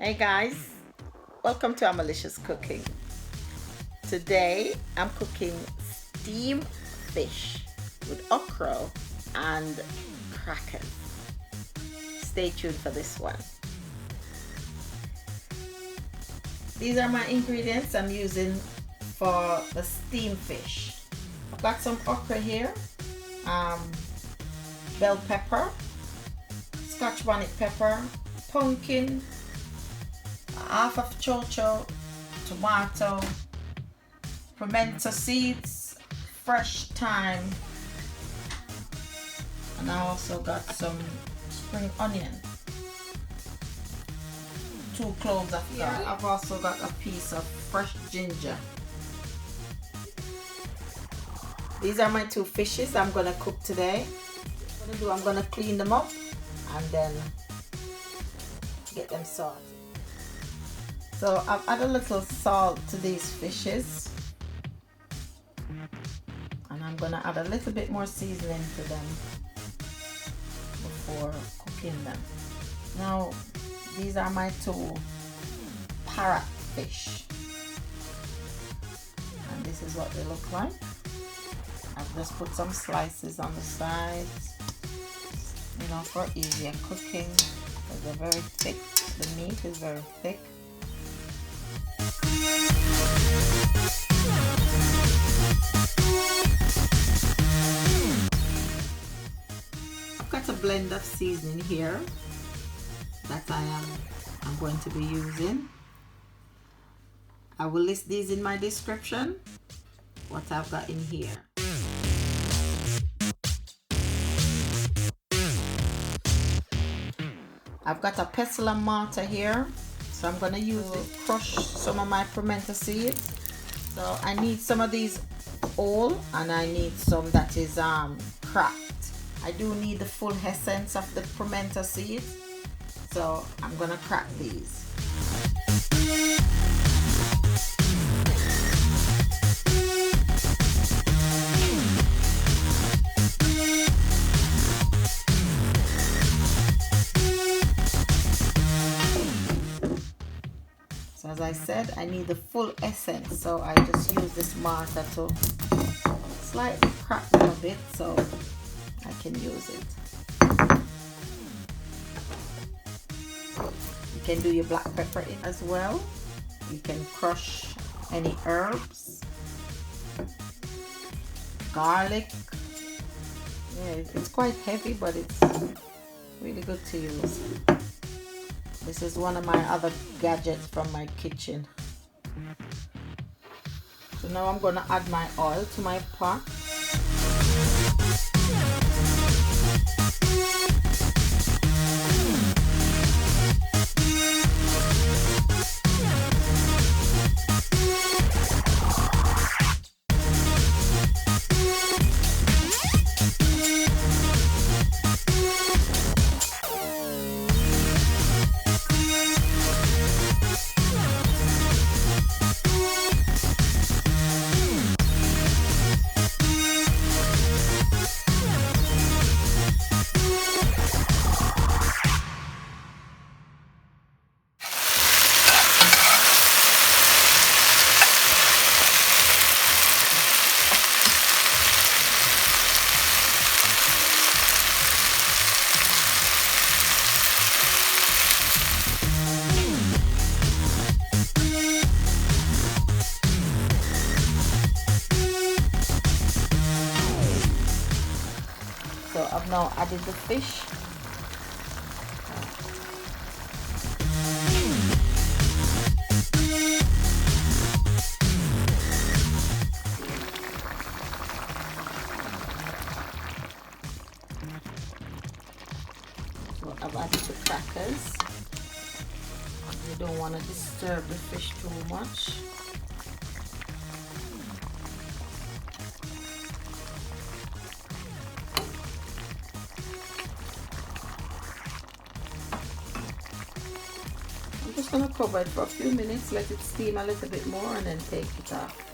Hey guys, welcome to Amelicious Cooking. Today I'm cooking steamed fish with okra and crackers. Stay tuned for this one. These are my ingredients I'm using for the steamed fish. I've got some okra here, bell pepper, Scotch bonnet pepper, pumpkin, half of Cho Cho, tomato, pimento seeds, fresh thyme, and I also got some spring onion, 2 cloves of garlic. I've also got a piece of fresh ginger. These are my 2 fishes I'm gonna cook today. I'm gonna clean them up and then get them salted. So I've added a little salt to these fishes, and I'm gonna add a little bit more seasoning to them before cooking them. Now these are my 2 parrot fish, and this is what they look like. I've just put some slices on the sides, you know, for easier cooking, because they're very thick. The meat is very thick. I've got a blend of seasoning here that I'm going to be using. I will list these in my description, what I've got in here. I've got a pestle and mortar here, so I'm going to use it to crush some of my pimento seeds. So I need some of these whole, and I need some that is cracked. I do need the full essence of the pimento seeds, so I'm going to crack these. So as I said, I need the full essence, so I just use this mortar to slightly crack them a bit so I can use it. You can do your black pepper in as well. You can crush any herbs, garlic. Yeah, it's quite heavy, but it's really good to use. This is one of my other gadgets from my kitchen. So now I'm going to add my oil to my pot. So I've now added the fish. So I've added the crackers. You don't want to disturb the fish too much. I'm just going to cover it for a few minutes, let it steam a little bit more, and then take it off.